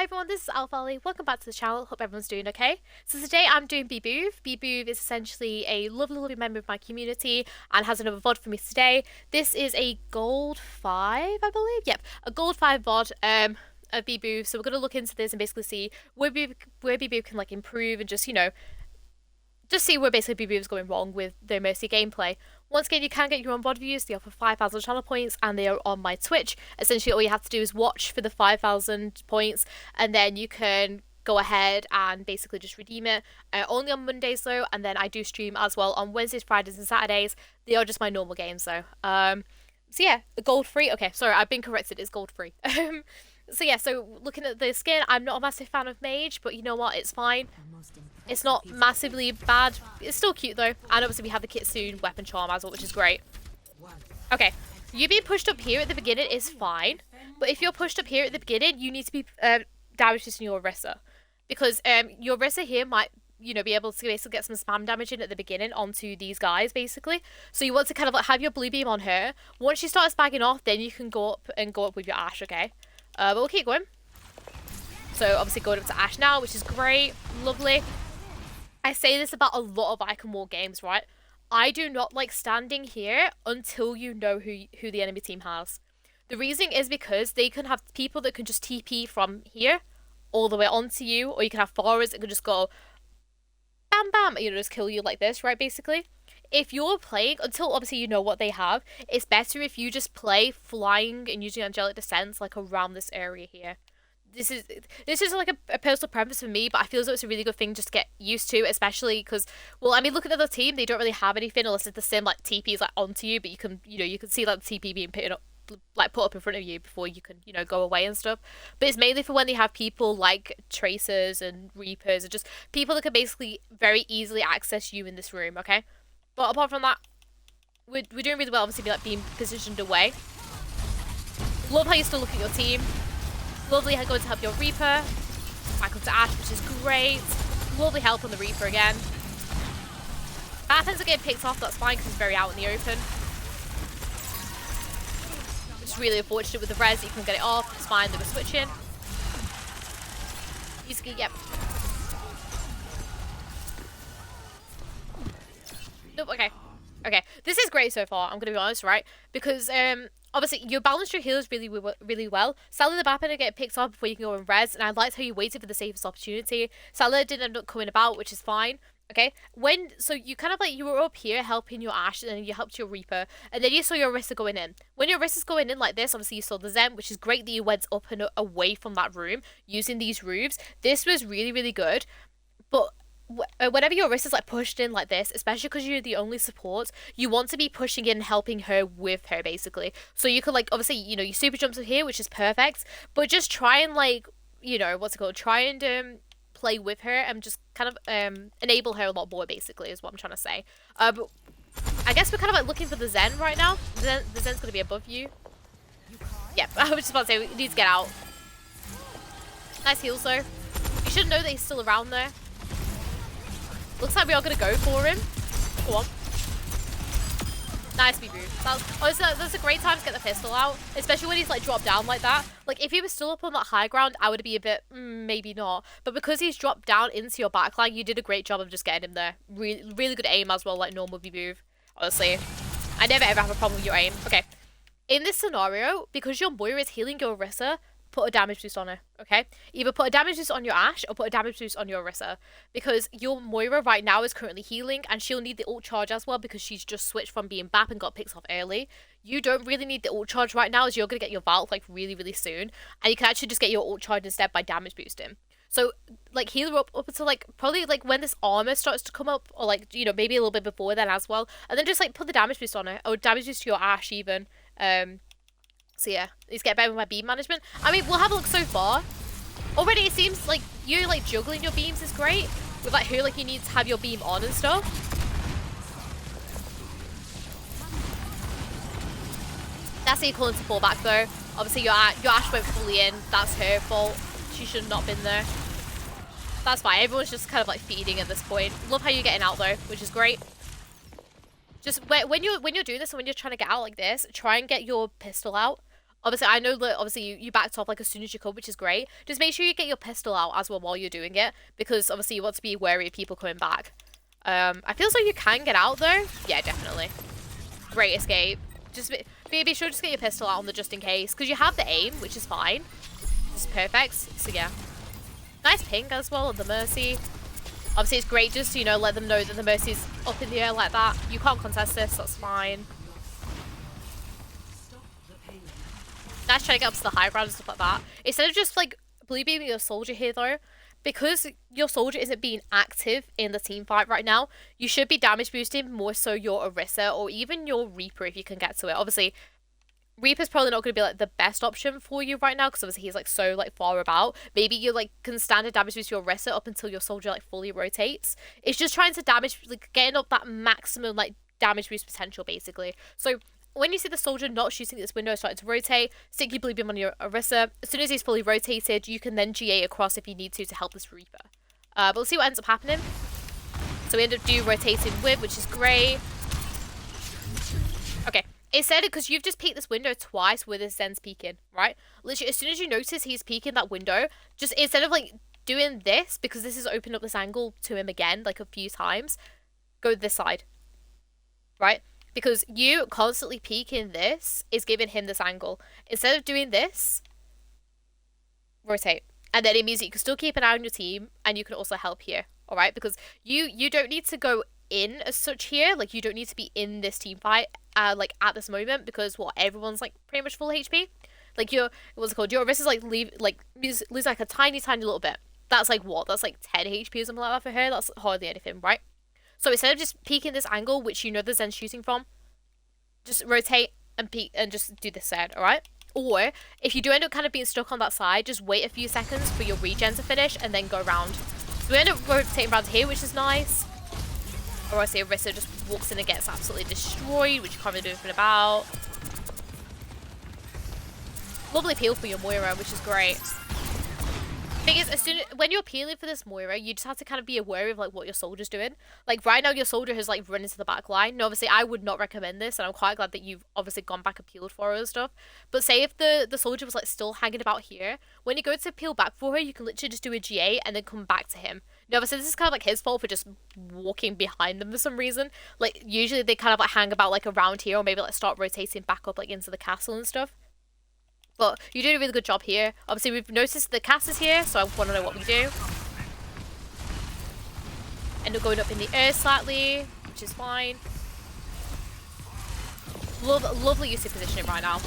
Hi everyone, this is AlphaAli. Welcome back to the channel. Hope everyone's doing okay. So today I'm doing Bbooth. Bbooth is essentially a lovely member of my community and has another VOD for me today. This is a gold 5, I believe. Yep, a gold 5 VOD of Bbooth. So we're gonna look into this and basically see where Bbooth can like improve and just just see where basically Bbooth is going wrong with the Mercy gameplay. Once again, you can get your own VOD views. They offer 5,000 channel points and they are on my Twitch. Essentially, all you have to do is watch for the 5,000 points and then you can go ahead and basically just redeem it. Only on Mondays though, and then I do stream as well on Wednesdays, Fridays and Saturdays. They are just my normal games though. So yeah, gold free. Okay, sorry, I've been corrected. It's gold free. So yeah, so looking at the skin, I'm not a massive fan of Mage, but you know what? It's fine. It's not massively bad. It's still cute though. And obviously we have the Kitsune weapon charm as well, which is great. Okay, you being pushed up here at the beginning is fine. But if you're pushed up here at the beginning, you need to be damage resisting your Orisa. Because your Orisa here might, be able to basically get some spam damage in at the beginning onto these guys, basically. So you want to kind of like have your blue beam on her. Once she starts bagging off, then you can go up with your Ashe, okay? But we'll keep going. So obviously going up to Ashe now, which is great. Lovely. I say this about a lot of Icon War games, right? I do not like standing here until you know who the enemy team has. The reason is because they can have people that can just TP from here all the way onto you, or you can have forwards that can just go bam bam, just kill you like this, right, basically. If you're playing, until obviously you know what they have, it's better if you just play flying and using Angelic Descents like around this area here. This is like a personal preference for me, but I feel as though it's a really good thing just to get used to, especially because, well, I mean, look at the other team, they don't really have anything unless it's the same like TPs like onto you, but you can, you can see like the TP being put up in front of you before you can, go away and stuff. But it's mainly for when they have people like Tracers and Reapers and just people that can basically very easily access you in this room, okay? But apart from that, we're doing really well, obviously, being positioned away. Love how you still look at your team. Lovely going to help your Reaper. Back up to Ashe, which is great. Lovely help on the Reaper again. Bath ends up getting picked off, that's fine because he's very out in the open. Which is really unfortunate with the res, you can get it off, it's fine, they were switching. He's gonna get... Nope, okay. Okay, this is great so far, I'm gonna be honest, right? Because, obviously, you balanced your heals really well. Sadly, the Bapper didn't get picked up before you can go in res, and I liked how you waited for the safest opportunity. Sadly, didn't end up coming about, which is fine. Okay, so you kind of like, you were up here helping your Ashe, and then you helped your Reaper, and then you saw your Orisa going in. When your Orisa's going in like this, obviously you saw the Zen, which is great that you went up and away from that room using these roofs. This was really good, but whenever your wrist is like pushed in like this, especially because you're the only support, you want to be pushing in and helping her with her, basically. So you could like, obviously, you super jumps up here, which is perfect, but just try and like, what's it called, try and play with her and just kind of enable her a lot more, basically, is what I'm trying to say. But I guess we're kind of like looking for the Zen right now. The Zen's going to be above you. Yep, I was just about to say, we need to get out. Nice heals though. You should know that he's still around there. Looks like we are going to go for him. Go on. Nice Bbooth. That's a great time to get the pistol out, especially when he's like dropped down like that. Like if he was still up on that high ground, I would be a bit, maybe not. But because he's dropped down into your backline, you did a great job of just getting him there. Really good aim as well, like normal Bbooth. Honestly, I never ever have a problem with your aim. Okay. In this scenario, because your Moira is healing your Orisa, put a damage boost on her, okay? Either put a damage boost on your Ashe or put a damage boost on your Orisa. Because your Moira right now is currently healing and she'll need the ult charge as well because she's just switched from being BAP and got picked off early. You don't really need the ult charge right now as you're going to get your Valk like really soon. And you can actually just get your ult charge instead by damage boosting. So like heal her up until like probably like when this armor starts to come up, or like, maybe a little bit before then as well. And then just like put the damage boost on her, or damage boost to your Ashe even. So yeah, let's get better with my beam management. I mean, we'll have a look so far. Already it seems like you like juggling your beams is great. With like who like you need to have your beam on and stuff. That's how you call into fallback though. Obviously your Ashe went fully in. That's her fault. She should have not been there. That's fine. Everyone's just kind of like feeding at this point. Love how you're getting out though, which is great. Just when you're doing this and when you're trying to get out like this, try and get your pistol out. Obviously, I know that obviously you backed off like as soon as you could, which is great. Just make sure you get your pistol out as well while you're doing it, because obviously you want to be wary of people coming back. I feel as though you can get out though. Yeah, definitely. Great escape. Just be sure to just get your pistol out on the just in case, because you have the aim, which is fine. This is perfect. So yeah, nice ping as well on the Mercy. Obviously, it's great just to, you know, let them know that the Mercy's up in the air like that. You can't contest this. That's fine. Nice trying to get up to the high ground and stuff like that. Instead of just like blue beaming your soldier here though, because your soldier isn't being active in the team fight right now, you should be damage boosting more so your Orisa or even your Reaper if you can get to it. Obviously, Reaper's probably not going to be like the best option for you right now because obviously he's like so like far about. Maybe you like can standard damage boost your Orisa up until your soldier like fully rotates. It's just trying to damage, like getting up that maximum like damage boost potential basically. So when you see the soldier not shooting this window starting to rotate, stick your blue beam on your Orisa. As soon as he's fully rotated, you can then GA across if you need to help this Reaper. But we'll see what ends up happening. So we end up rotating with, which is great. Okay, it said it because you've just peeked this window twice with his Zen's peeking, right? Literally, as soon as you notice he's peeking that window, just instead of like doing this, because this has opened up this angle to him again, like a few times, go this side, right? Because you constantly peeking this is giving him this angle. Instead of doing this, rotate. And then it means that you can still keep an eye on your team and you can also help here. Alright? Because you don't need to go in as such here. Like, you don't need to be in this team fight like at this moment because everyone's like pretty much full HP. Like what's it called? Your wrist is like lose like a tiny little bit. That's like what? That's like 10 HP or something like that for her. That's hardly anything, right? So instead of just peeking this angle, which you know the Zen's shooting from, just rotate and peek and just do this side, alright? Or if you do end up kind of being stuck on that side, just wait a few seconds for your regen to finish and then go around. So we end up rotating around here, which is nice. Or I say Orisa just walks in and gets absolutely destroyed, which you can't really do anything about. Lovely peel for your Moira, which is great. Thing is, when you're peeling for this Moira, you just have to kind of be aware of like what your soldier's doing. Like right now, your soldier has like run into the back line. Now, obviously, I would not recommend this, and I'm quite glad that you've obviously gone back and peeled for her and stuff. But say if the soldier was like still hanging about here, when you go to peel back for her, you can literally just do a GA and then come back to him. Now, obviously, this is kind of like his fault for just walking behind them for some reason. Like usually they kind of like hang about like around here, or maybe like start rotating back up like into the castle and stuff. But you did a really good job here. Obviously, we've noticed the cast is here, so I want to know what we do. End up going up in the air slightly, which is fine. Lovely use of positioning right now.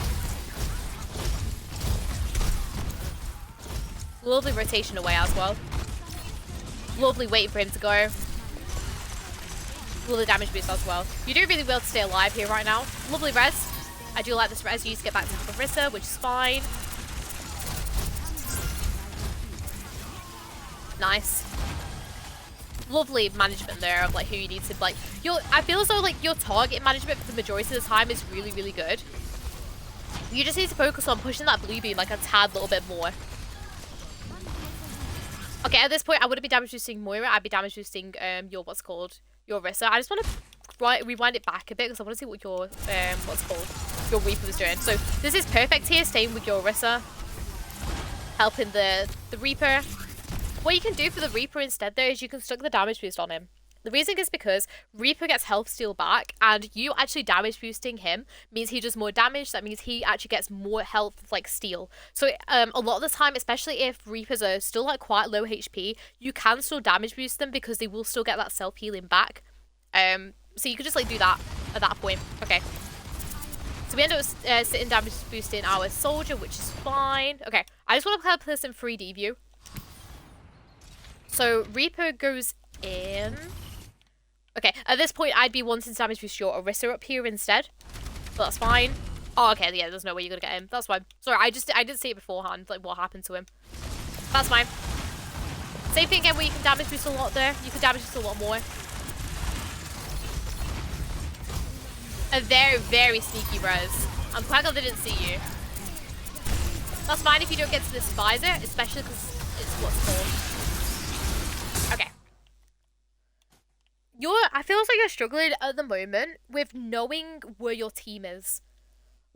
Lovely rotation away as well. Lovely waiting for him to go. Lovely damage boost as well. You do really well to stay alive here right now. Lovely res. I do like this res use to get back to the Orisa, which is fine. Nice. Lovely management there of like who you need to like. I feel as though like your target management for the majority of the time is really, really good. You just need to focus on pushing that blue beam like a tad little bit more. Okay, at this point I wouldn't be damage boosting Moira, I'd be damage boosting your Orisa. I just want to rewind it back a bit because I want to see what your your Reaper was doing. So this is perfect here, staying with your Orisa, helping the Reaper. What you can do for the Reaper instead though is you can stuck the damage boost on him. The reason is because Reaper gets health steal back, and you actually damage boosting him means he does more damage. That means he actually gets more health like steal. So a lot of the time, especially if Reapers are still like quite low HP, you can still damage boost them because they will still get that self healing back. So you could just like do that at that point. Okay. So we end up sitting damage boosting our soldier, which is fine. Okay, I just want to kind of put this in 3D view. So Reaper goes in. Okay, at this point I'd be wanting to damage boost your Orisa up here instead. But that's fine. Oh, okay, yeah, there's no way you're gonna get him. That's fine. Sorry, I didn't see it beforehand, like what happened to him. That's fine. Same thing again where you can damage boost a lot there. You can damage boost a lot more. A very, very sneaky res. I'm quite glad they didn't see you. That's fine if you don't get to this visor, especially because it's what's called. Okay. I feel like you're struggling at the moment with knowing where your team is.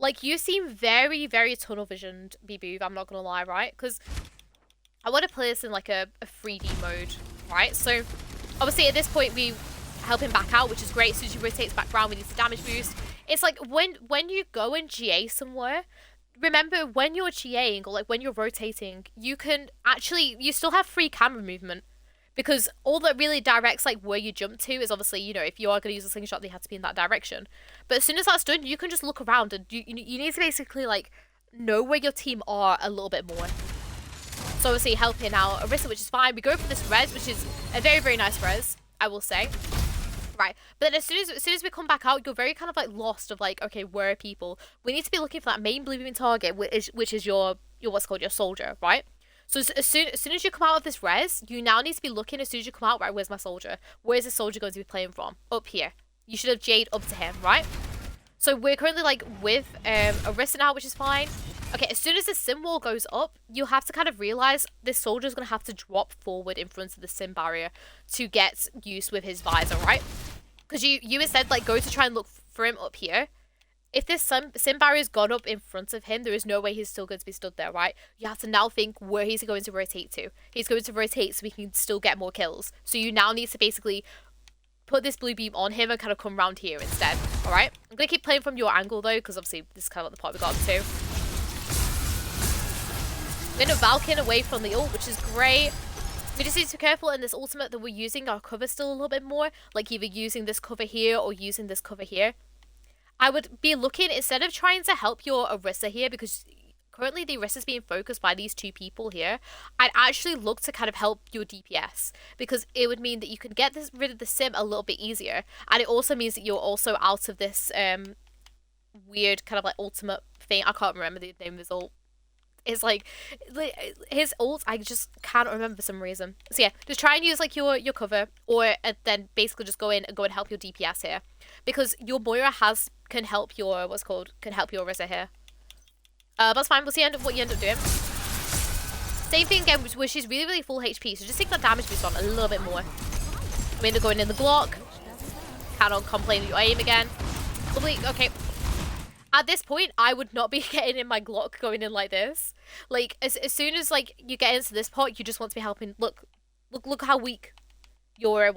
Like, you seem very, very tunnel visioned, Bbooth, I'm not gonna lie, right? Because I want to play this in like a 3D mode, right? So obviously at this point we help him back out, which is great. As soon as he rotates back around, we need the damage boost. It's like when you go and GA somewhere, remember when you're GAing or like when you're rotating, you can actually, you still have free camera movement. Because all that really directs like where you jump to is obviously, you know, if you are going to use a slingshot, they have to be in that direction. But as soon as that's done, you can just look around and you need to basically like know where your team are a little bit more. So obviously helping out Orisa, which is fine. We go for this res, which is a very, very nice res, I will say. Right, but then as soon as we come back out, you're very kind of like lost of like, okay, where are people? We need to be looking for that main blue-beam target, which is your what's called your soldier, right? So as soon as you come out of this res, you now need to be looking as soon as you come out, right, where's my soldier? Where's the soldier going to be playing from? Up here. You should have Jade up to him, right? So we're currently like with Orisa now, which is fine. Okay, as soon as the sim wall goes up, you have to kind of realize this soldier is going to have to drop forward in front of the sim barrier to get used with his visor, right? Because you instead like go to try and look for him up here. If this sim barrier's gone up in front of him, there is no way he's still going to be stood there, right? You have to now think where he's going to rotate to. He's going to rotate so we can still get more kills. So you now need to basically put this blue beam on him and kind of come around here instead, alright? I'm going to keep playing from your angle though, because obviously this is kind of the part we got up to. We're going to Valkyrie away from the ult, which is great. We just need to be careful in this ultimate that we're using our cover still a little bit more, like either using this cover here or using this cover here. I would be looking, instead of trying to help your Orisa here, because currently the Orisa's being focused by these two people here, I'd actually look to kind of help your DPS, because it would mean that you can get rid of the sim a little bit easier, and it also means that you're also out of this weird kind of like ultimate thing. I can't remember the name of his ult. It's like his ult, I just can't remember for some reason. So yeah, just try and use like your cover, or then basically just go in and help your DPS here, because your Moira can help your Orisa here. That's fine. We'll see what you end up doing. Same thing again, where she's really, really full HP, so just take that damage boost on a little bit more. We end up going in the Glock. Cannot complain with your aim again. Lovely. Okay. At this point, I would not be getting in my Glock going in like this. Like, as soon as, like, you get into this part, you just want to be helping. Look how weak your,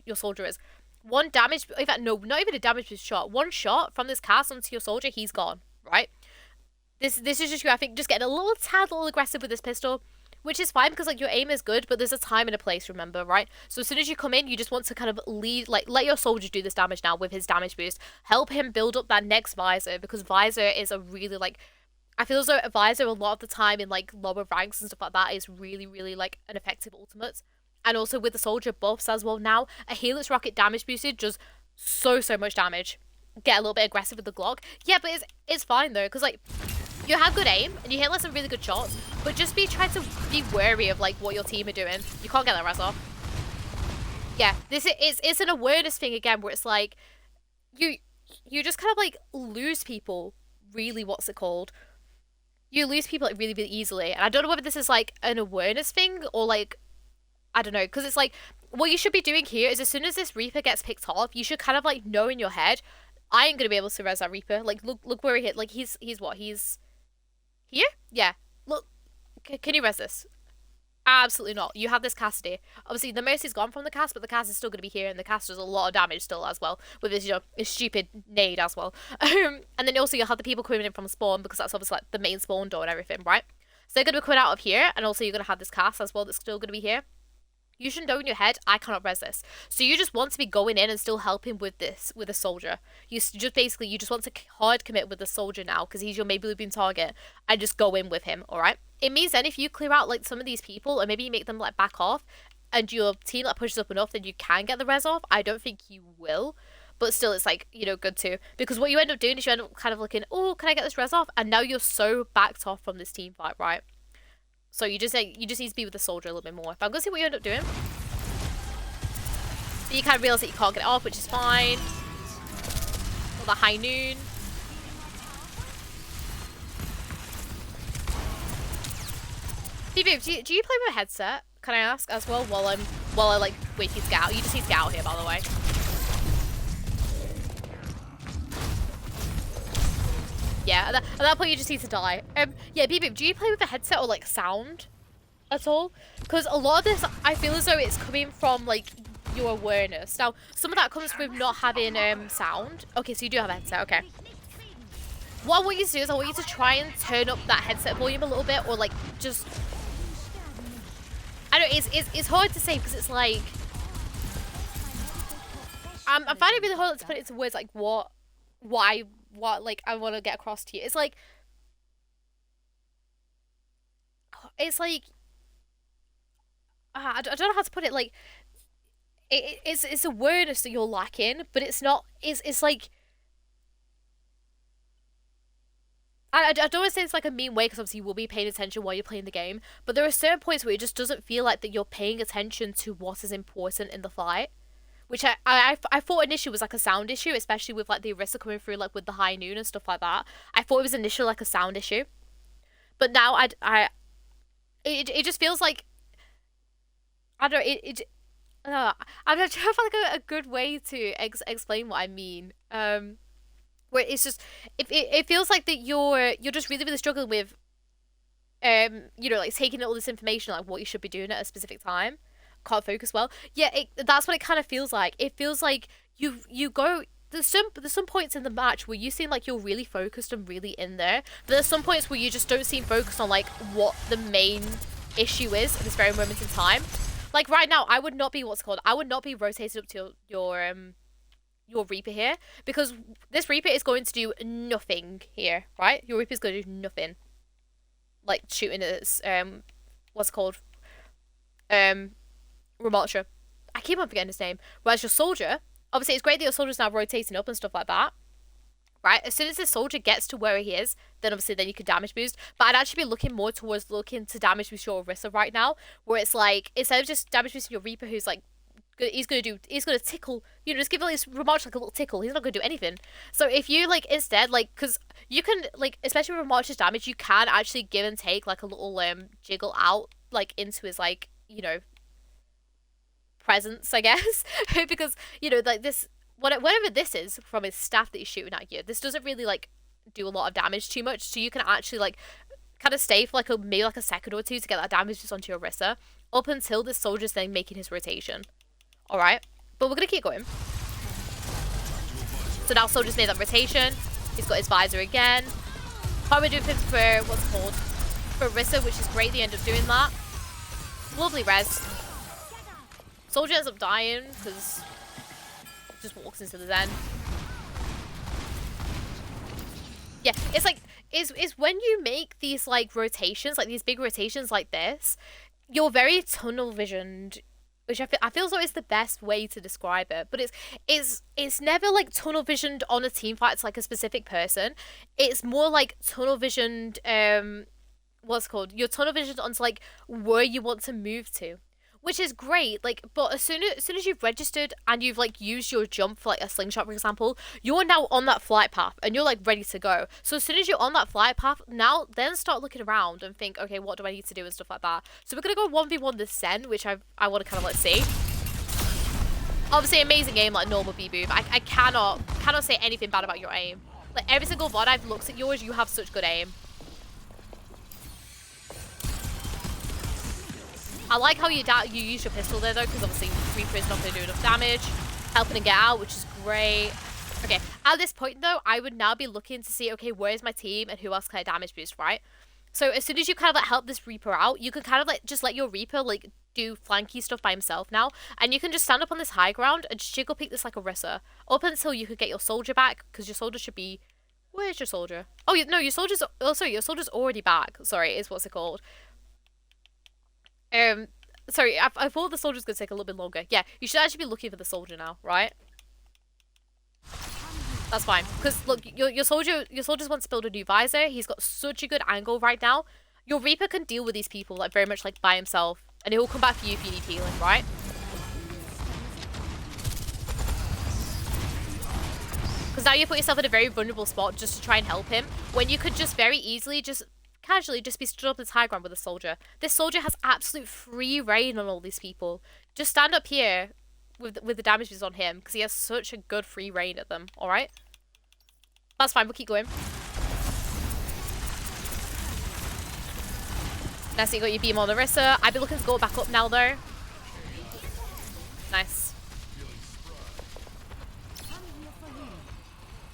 your soldier is. One damage, in fact, no, not even a damage boost shot. One shot from this cast onto your soldier, he's gone, right? This is just you, I think, just getting a little aggressive with this pistol, which is fine because, like, your aim is good, but there's a time and a place, remember, right? So as soon as you come in, you just want to kind of lead, like, let your soldier do this damage now with his damage boost. Help him build up that next visor, because visor is a really, like, I feel as though a visor a lot of the time in, like, lower ranks and stuff like that is really, really, like, an effective ultimate. And also with the soldier buffs as well now, a Helix Rocket damage boosted does so much damage. Get a little bit aggressive with the Glock. Yeah, but it's fine, though, because, like, you have good aim, and you hit like some really good shots, but just try to be wary of like what your team are doing. You can't get that res off. Yeah, it's an awareness thing again, where it's like you just kind of like lose people really, what's it called? You lose people like really, really easily. And I don't know whether this is like an awareness thing or like, I don't know, because it's like what you should be doing here is as soon as this Reaper gets picked off, you should kind of like know in your head, I ain't gonna be able to res that Reaper. Like look where he hit. Like he's what? He's here? Yeah. Look, can you res this? Absolutely not. You have this Cassidy. Obviously, the Mercy's gone from the cast, but the cast is still going to be here, and the cast does a lot of damage still as well, with his, you know, his stupid nade as well. And then also you'll have the people coming in from spawn, because that's obviously like the main spawn door and everything, right? So they're going to be coming out of here, and also you're going to have this cast as well that's still going to be here. You should know in your head, I cannot res this. So you just want to be going in and still helping with this, with a soldier. You just basically, you just want to hard commit with the soldier now, because he's your maybe looping target, and just go in with him, alright? It means then if you clear out like some of these people, or maybe you make them like back off, and your team like pushes up enough, then you can get the res off. I don't think you will, but still it's like, you know, good too. Because what you end up doing is you end up kind of looking, oh, can I get this res off? And now you're so backed off from this team fight, right? So you just need to be with the soldier a little bit more. But I'm going to see what you end up doing. So you kind of realise that you can't get it off, which is fine. Or the high noon. Bbooth, do you play with a headset? Can I ask as well while I like wait for you to get out? You just need to get out here, by the way. Yeah, at that point you just need to die. Yeah, Bbooth, do you play with a headset or like sound at all? Because a lot of this, I feel as though it's coming from like your awareness. Now, some of that comes with not having sound. Okay, so you do have a headset. Okay. What I want you to do is I want you to try and turn up that headset volume a little bit, or like just. I know it's hard to say because it's like. I'm finding it really hard to put it into words like what I want to get across to you. It's like I don't know how to put it. Like it's awareness that you're lacking, but it's not. It's like I don't want to say it's like a mean way because obviously you will be paying attention while you're playing the game, but there are certain points where it just doesn't feel like that you're paying attention to what is important in the fight. Which I thought initially was like a sound issue, especially with like the Orisa coming through like with the high noon and stuff like that. I thought it was initially like a sound issue, but now it just feels like I don't know, I'm not trying to find like a good way to explain what I mean. Where it's just it feels like that you're just really struggling with you know, like taking all this information, like what you should be doing at a specific time. Can't focus well. Yeah, that's what it kind of feels like. It feels like you go. There's some points in the match where you seem like you're really focused and really in there. But there's some points where you just don't seem focused on like what the main issue is at this very moment in time. Like right now, I would not be I would not be rotated up to your Reaper here because this Reaper is going to do nothing here, right? Your Reaper is going to do nothing. Like shooting at what's it called Ramattra. I keep on forgetting his name. Whereas your soldier, obviously it's great that your soldier's now rotating up and stuff like that. Right? As soon as this soldier gets to where he is, then obviously then you can damage boost. But I'd actually be looking more towards looking to damage boost your Orisa right now. Where it's like, instead of just damage boosting your Reaper who's like, he's gonna tickle, you know, just give his Ramattra like a little tickle. He's not gonna do anything. So if you like instead like, because you can like, especially with Ramattra's damage, you can actually give and take like a little jiggle out like into his like, you know, presence, I guess. Because, you know, like this, whatever this is from his staff that he's shooting at you, this doesn't really like do a lot of damage too much, so you can actually like kind of stay for like maybe like a second or two to get that damage just onto your Orisa up until this soldier's then making his rotation. All right, but we're gonna keep going. So now soldier's made that rotation. He's got his visor again. Probably doing things for what's it called, for Orisa, which is great. They end up doing that. Lovely res. Soldier ends up dying because just walks into the Zen. Yeah, it's like is when you make these like rotations, like these big rotations like this, you're very tunnel visioned, which I feel as though is the best way to describe it. But it's never like tunnel visioned on a team fight. It's like a specific person. It's more like tunnel visioned. What's it called? You're tunnel visioned onto like where you want to move to. Which is great, like, but as soon as you've registered and you've like used your jump for like a slingshot, for example, you're now on that flight path and you're like ready to go. So as soon as you're on that flight path, now then start looking around and think, okay, what do I need to do and stuff like that. So we're gonna go 1v1 this Zen, which I want to kind of like see. Obviously, amazing game like normal Bbooth. I cannot say anything bad about your aim. Like every single VOD I've looked at yours, you have such good aim. I like how you use your pistol there though, because obviously Reaper is not going to do enough damage. Helping him get out, which is great. Okay, at this point though, I would now be looking to see, okay, where's my team and who else can I damage boost, right? So as soon as you kind of like help this Reaper out, you can kind of like just let your Reaper like do flanky stuff by himself now. And you can just stand up on this high ground and just jiggle peek this like Orisa up until you could get your soldier back, because your soldier should be... Where's your soldier? Oh, no, your soldier's... Oh, sorry, your soldier's already back. Sorry, is what's it called. Sorry, I thought the soldier's gonna take a little bit longer. Yeah, you should actually be looking for the soldier now, right? That's fine, because look, your soldier wants to build a new visor. He's got such a good angle right now. Your Reaper can deal with these people like very much like by himself, and he'll come back for you if you need healing, right? Because now you put yourself in a very vulnerable spot just to try and help him, when you could just very easily just casually just be stood up this high ground with a soldier. This soldier has absolute free reign on all these people. Just stand up here with the damages on him, because he has such a good free reign at them. All right, that's fine. We'll keep going. Nice that you got your beam on Orisa. I'd be looking to go back up now though. Nice.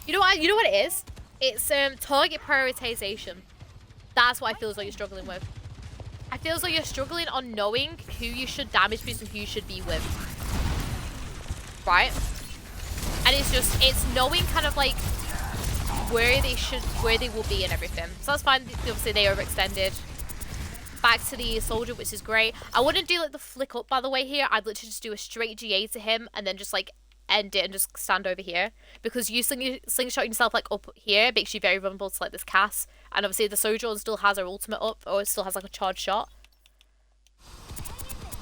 You know what it is? It's target prioritization. That's what I feel as though you're struggling with. I feel as though you're struggling on knowing who you should damage boost and who you should be with. Right? And it's knowing kind of like where they will be and everything. So that's fine. Obviously they overextended. Back to the soldier, which is great. I wouldn't do like the flick up by the way here. I'd literally just do a straight GA to him and then just like end it and just stand over here, because you slingshotting yourself like up here makes you very vulnerable to like this cast, and obviously the Sojourn still has her ultimate up, or it still has like a charged shot.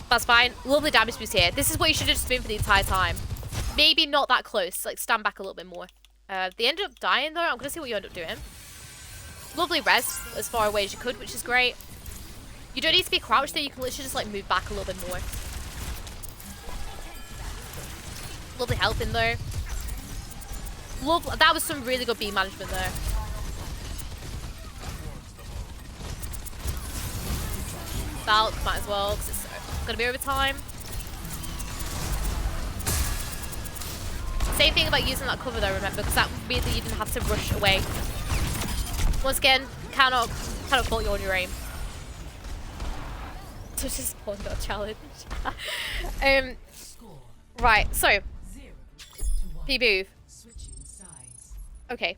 That's fine. Lovely damage boost here. This is what you should have just been for the entire time. Maybe not that close, like stand back a little bit more. They ended up dying though. I'm gonna see what you end up doing. Lovely res as far away as you could, which is great. You don't need to be crouched there, you can literally just like move back a little bit more. Lovely help in there. That was some really good beam management there. Valk might as well, because it's gonna be overtime. Same thing about using that cover though, remember, because that would mean that you didn't have to rush away. Once again, cannot fault you on your aim. So just spawned that challenge. Right, so Bbooth. Okay.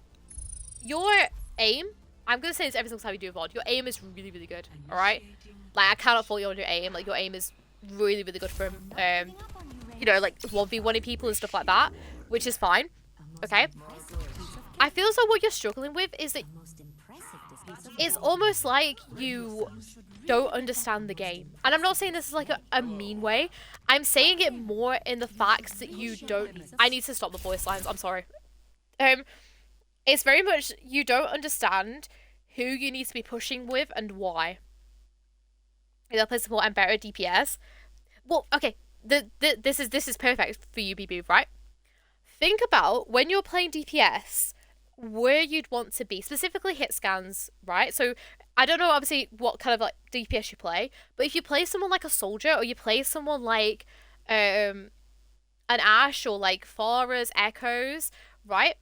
Your aim, I'm gonna say this every single time you do a VOD, your aim is really, really good. Alright? Like I cannot fault you on your aim. Like your aim is really, really good for you know, like 1v1ing people and stuff like that, which is fine. Okay? I feel as though what you're struggling with is that it's almost like you don't understand the game. And I'm not saying this is like a mean way. I'm saying it more in the fact that you don't... I need to stop the voice lines. I'm sorry. It's very much you don't understand who you need to be pushing with and why. They'll play support and better DPS. Well, okay. This is perfect for you, Bbooth, right? Think about when you're playing DPS, where you'd want to be, specifically hit scans, right? So I don't know obviously what kind of like DPS you play, but if you play someone like a soldier, or you play someone like an Ashe, or like Pharah's Echoes, right?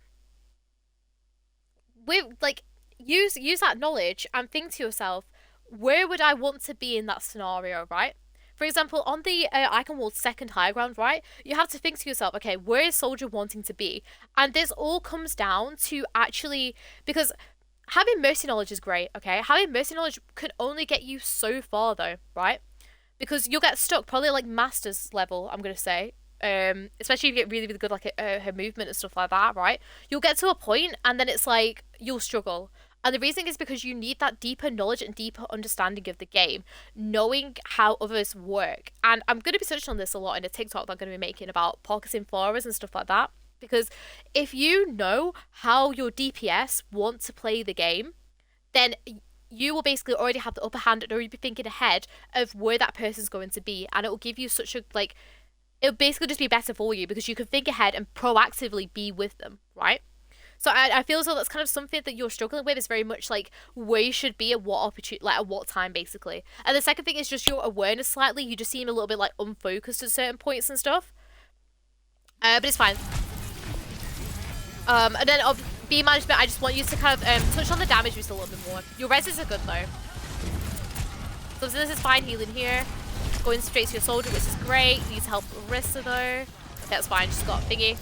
With like use that knowledge and think to yourself, where would I want to be in that scenario, right? For example, on the icon wall's second high ground, right, you have to think to yourself, okay, where is Soldier wanting to be? And this all comes down to actually, because having Mercy knowledge is great, okay? Having Mercy knowledge can only get you so far though, right? Because you'll get stuck probably like Master's level, I'm going to say. Especially if you get really, really good like her movement and stuff like that, right? You'll get to a point and then it's like, you'll struggle. And the reason is because you need that deeper knowledge and deeper understanding of the game, knowing how others work. And I'm going to be touching on this a lot in a TikTok that I'm going to be making about pockets in Pharahs and stuff like that. Because if you know how your DPS want to play the game, then you will basically already have the upper hand and already be thinking ahead of where that person's going to be. And it will give you such a, like, it'll basically just be better for you because you can think ahead and proactively be with them, right? So I feel as though that's kind of something that you're struggling with, is very much like where you should be at what opportunity, like at what time, basically. And the second thing is just your awareness slightly. You just seem a little bit like unfocused at certain points and stuff. But it's fine. And then of beam management, I just want you to kind of touch on the damage just a little bit more. Your reses are good though. So this is fine healing here. Going straight to your soldier, which is great. You need to help Orisa though. Okay, that's fine. Just got thingy.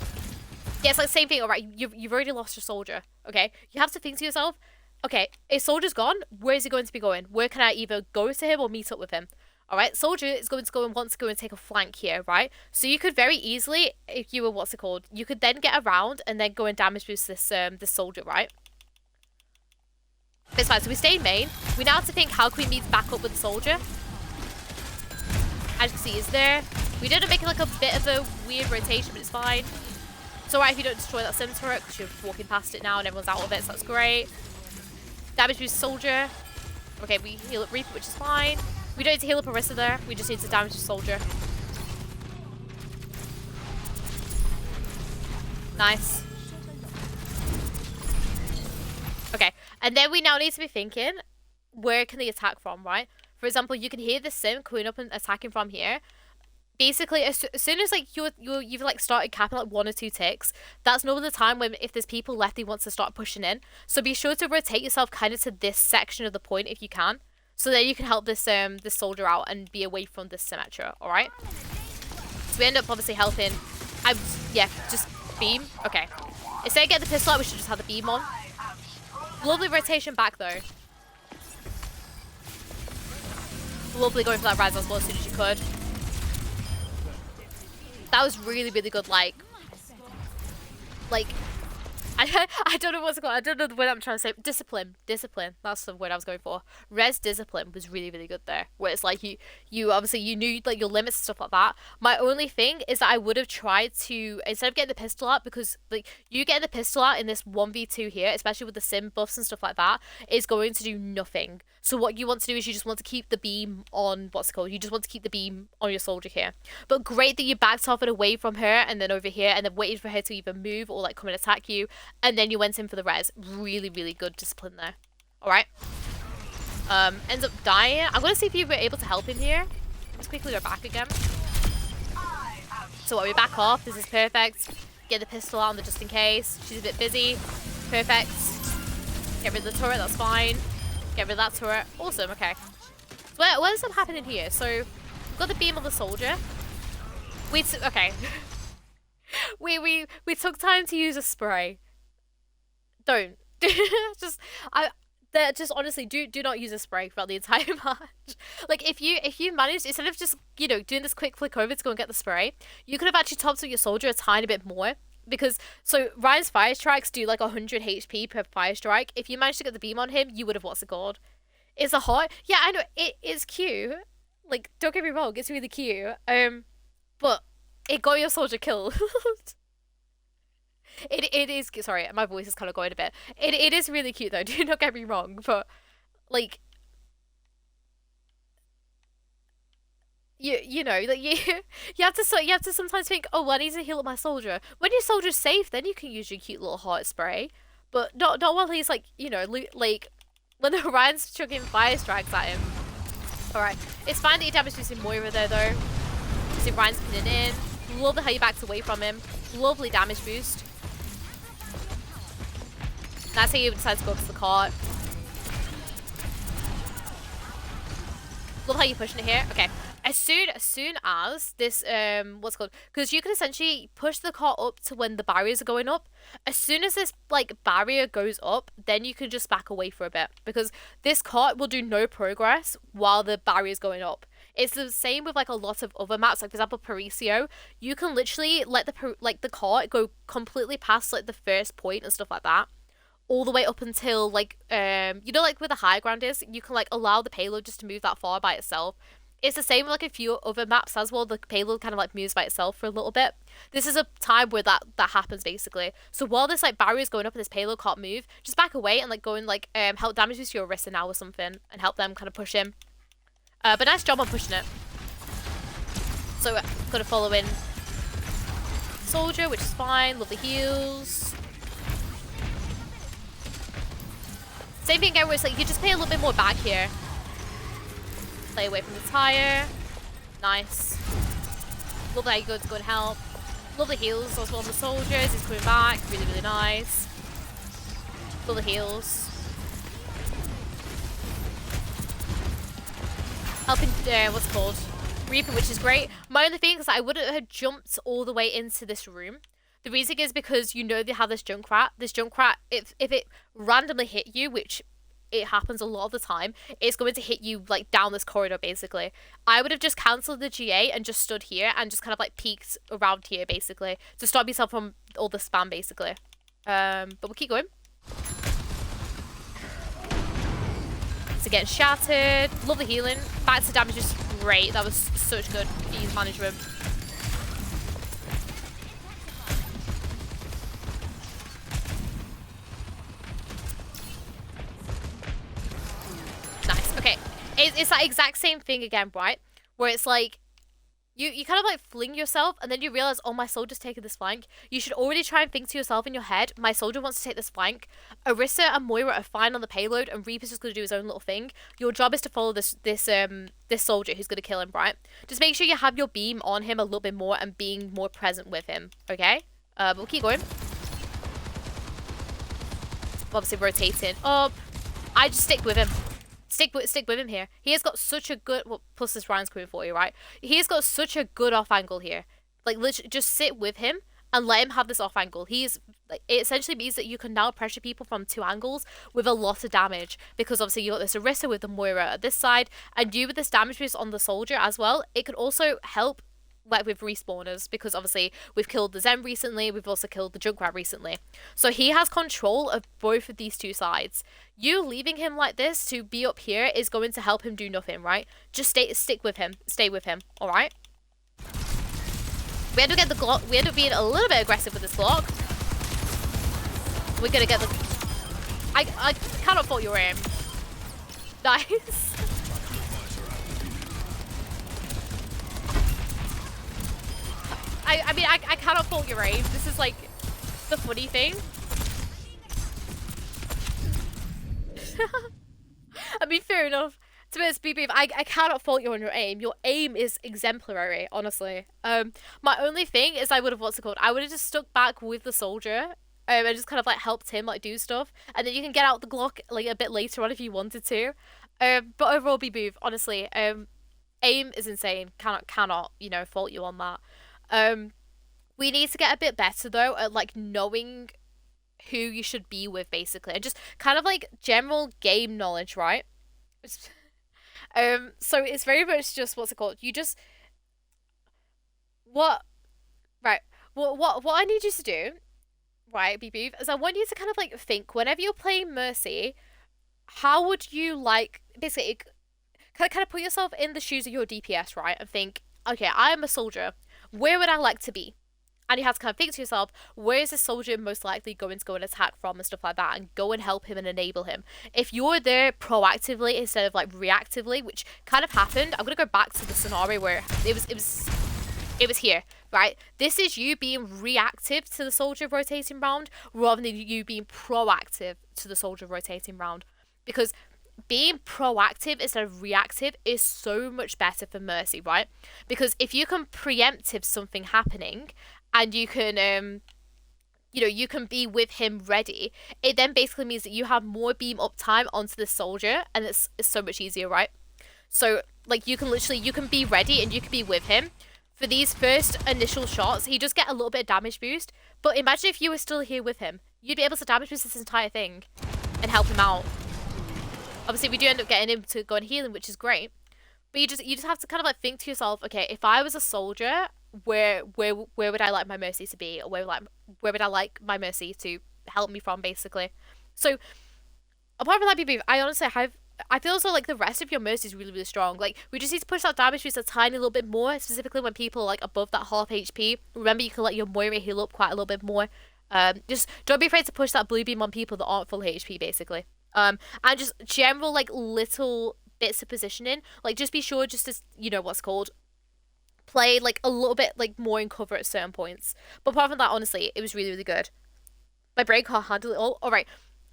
Yeah, it's like the same thing, alright, you've already lost your soldier, okay? You have to think to yourself, okay, if soldier's gone, where is he going to be going? Where can I either go to him or meet up with him? Alright, soldier is going to go and wants to go and take a flank here, right? So you could very easily, if you were, what's it called? You could then get around and then go and damage boost this soldier, right? It's fine, so we stay in main. We now have to think, how can we meet back up with the soldier? As you can see, is there. We did make it like a bit of a weird rotation, but it's fine. It's alright if you don't destroy that sim turret because you're walking past it now and everyone's out of it, so that's great. Damage boost soldier. Okay, we heal up Reaper, which is fine. We don't need to heal up Orisa there, we just need to damage the soldier. Nice. Okay, and then we now need to be thinking, where can they attack from, right? for example, you can hear the sim coming up and attacking from here. Basically, as soon as like you've like started capping like 1 or 2 ticks, that's normally the time when if there's people left, he wants to start pushing in. So be sure to rotate yourself kind of to this section of the point if you can, so that you can help this this soldier out and be away from this Symmetra. All right. So we end up obviously helping. Yeah, just beam. Okay. Instead of getting the pistol out, we should just have the beam on. Lovely rotation back though. Lovely going for that rise as well as soon as you could. That was really, really good. Like I don't know what's called. I don't know the word I'm trying to say. Discipline. That's the word I was going for. Res discipline was really, really good there. Where it's like you obviously you knew like your limits and stuff like that. My only thing is that I would have tried to, instead of getting the pistol out, because like you getting the pistol out in this 1v2 here, especially with the sim buffs and stuff like that, is going to do nothing. So what you want to do is you just want to keep the beam on, what's it called? You just want to keep the beam on your soldier here. But great that you backed off and away from her and then over here and then waited for her to either move or like come and attack you. And then you went in for the res. Really, really good discipline there. Alright. Ends up dying. I'm going to see if you were able to help him here. Let's quickly go back again. So what, we back off. This is perfect. Get the pistol out on the just in case. She's a bit busy. Perfect. Get rid of the turret. That's fine. Get rid of that turret. Awesome. Okay. So what is happening here? So we've got the beam on the soldier. Okay. we took time to use a spray. Don't. just honestly do not use a spray throughout the entire match. Like if you managed, instead of just, you know, doing this quick flick over to go and get the spray, you could have actually topped up your soldier a tiny bit more. Because so Ryan's fire strikes do like 100 HP per fire strike. If you managed to get the beam on him, you would have, what's it called? It's a hot. Yeah, I know it is cute. Like, don't get me wrong, it's really cute. But it got your soldier killed. It is, sorry, my voice is kind of going a bit. It is really cute though, do not get me wrong, but like you know, like you have to sometimes think, oh, well, I need to heal up my soldier. When your soldier's safe, then you can use your cute little heart spray. But not while he's like, you know, like when the Ryan's chucking fire strikes at him. Alright. It's fine that you damage using Moira there though. See Ryan's pinning in. Love how you backed away from him. Lovely damage boost. That's how you decide to go to the cart. Love how you're pushing it here. Okay. As soon as this, what's it called? Because you can essentially push the cart up to when the barriers are going up. As soon as this, like, barrier goes up, then you can just back away for a bit. Because this cart will do no progress while the barrier is going up. It's the same with, like, a lot of other maps. Like, for example, Parisio. You can literally let the cart go completely past, like, the first point and stuff like that. All the way up until, like, you know, like, where the high ground is? You can, like, allow the payload just to move that far by itself. It's the same with like a few other maps as well. The payload kind of like moves by itself for a little bit. This is a time where that happens basically. So while this like barrier is going up and this payload can't move, just back away and like go and like help damage boost your Orisa now or something and help them kind of push him. But nice job on pushing it. So gotta follow in soldier, which is fine. Lovely heals. Same thing again where it's like you just pay a little bit more back here. Play away from the tire. Nice. Love how you go to go and help. Lovely heals as well on the soldiers. He's coming back. Really, really nice. Lovely heals. Helping, what's it called? Reaper, which is great. My only thing is that I wouldn't have jumped all the way into this room. The reason is because you know they have this Junkrat. This Junkrat, if it randomly hit you, which it happens a lot of the time, it's going to hit you like down this corridor basically. I would have just cancelled the GA and just stood here and just kind of like peeked around here basically to stop yourself from all the spam basically. But we'll keep going. So getting shattered, lovely healing, back to damage is great. That was such good ease management. Nice. Okay, it's that exact same thing again, right? Where it's like You kind of like fling yourself, and then you realize, oh, my soldier's taking this flank. You should already try and think to yourself in your head, my soldier wants to take this flank. Orisa and Moira are fine on the payload, and Reaper's just gonna do his own little thing. Your job is to follow this soldier who's gonna kill him, right? Just make sure you have your beam on him a little bit more and being more present with him, okay? But we'll keep going. Obviously rotating up. I just stick with him. Stick with him here. He has got such a good... Well, plus this Ryan's coming for you, right? He has got such a good off angle here. Like, literally, just sit with him and let him have this off angle. He's... Like, it essentially means that you can now pressure people from 2 angles with a lot of damage. Because, obviously, you got this Orisa with the Moira at this side. And you with this damage boost on the soldier as well. It can also help... like with respawners, because obviously we've killed the Zen recently, we've also killed the Junkrat recently. So he has control of both of these 2 sides. You leaving him like this to be up here is going to help him do nothing, right? Just stick with him. Stay with him, alright? We had to get the Glock. We end up being a little bit aggressive with this Glock. We're gonna get the... I cannot fault your aim. Nice. I mean, I cannot fault your aim. This is, like, the funny thing. I mean, fair enough. To be honest, Bbooth, I cannot fault you on your aim. Your aim is exemplary, honestly. My only thing is I would have, what's it called? I would have just stuck back with the soldier. And just kind of, like, helped him, like, do stuff. And then you can get out the Glock, like, a bit later on if you wanted to. But overall, Bbooth, honestly, aim is insane. Cannot, you know, fault you on that. We need to get a bit better though at like knowing who you should be with, basically, and just kind of like general game knowledge, right? So it's very much just, what's it called? You just what I need you to do, right, Bbooth, is I want you to kind of like think whenever you're playing Mercy, how would you like basically kind of put yourself in the shoes of your DPS, right, and think, okay, I am a soldier. Where would I like to be? And you have to kind of think to yourself, where is this soldier most likely going to go and attack from and stuff like that, and go and help him and enable him. If you're there proactively instead of like reactively, which kind of happened, I'm gonna go back to the scenario where it was here, right? This is you being reactive to the soldier rotating round rather than you being proactive to the soldier rotating round, because being proactive instead of reactive is so much better for Mercy, right? Because if you can preemptive something happening and you can you know, you can be with him ready, it then basically means that you have more beam uptime onto the soldier, and it's so much easier, right? So like you can be ready and you can be with him for these first initial shots. He just get a little bit of damage boost, but imagine if you were still here with him, you'd be able to damage boost this entire thing and help him out. Obviously, we do end up getting him to go and heal him, which is great. But you just have to kind of like think to yourself, okay, if I was a soldier, where would I like my Mercy to be, or where would I like my Mercy to help me from, basically. So apart from that, Bbooth, I honestly I feel as though like the rest of your Mercy is really, really strong. Like, we just need to push that damage just a tiny little bit more, specifically when people are like above that half HP. Remember, you can let your Moira heal up quite a little bit more. Just don't be afraid to push that blue beam on people that aren't full HP, basically. And just general like little bits of positioning, like just be sure just to, you know, what's called, play like a little bit like more in cover at certain points. But apart from that, honestly, it was really, really good. My brain can't handle it all. Alright,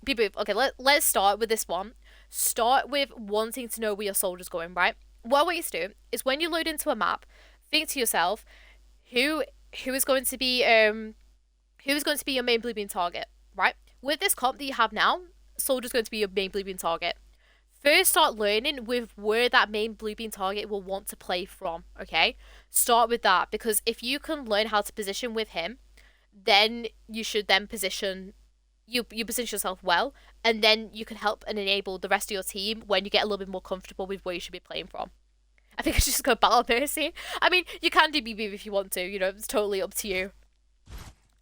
Bbooth, okay, let's start with this one. Start with wanting to know where your soldier's going, right? What I want you to do is when you load into a map, think to yourself, who is going to be your main blue beam target, right? With this comp that you have now, soldier's going to be your main blue beam target. First, start learning with where that main blue beam target will want to play from, okay? Start with that, because if you can learn how to position with him, then you should then position yourself well, and then you can help and enable the rest of your team when you get a little bit more comfortable with where you should be playing from. I think I should just go battle Mercy. I mean, you can do Bbooth if you want to, you know, it's totally up to you.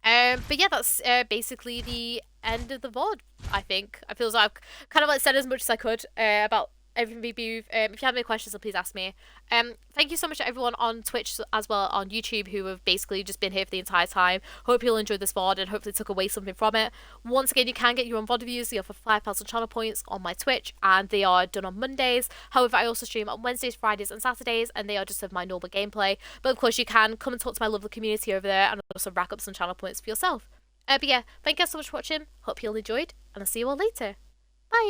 But yeah, that's basically the end of the VOD, I think. I feel as though I've kind of like said as much as I could about everything Bbooth. If you have any questions, then please ask me. Thank you so much to everyone on Twitch as well on YouTube who have basically just been here for the entire time. Hope you'll enjoy this VOD and hopefully took away something from it. Once again, you can get your own VOD reviews. They offer 5,000 channel points on my Twitch, and they are done on Mondays. However, I also stream on Wednesdays, Fridays, and Saturdays, and they are just of my normal gameplay. But of course, you can come and talk to my lovely community over there and also rack up some channel points for yourself. But yeah, thank you guys so much for watching. Hope you all enjoyed, and I'll see you all later. Bye!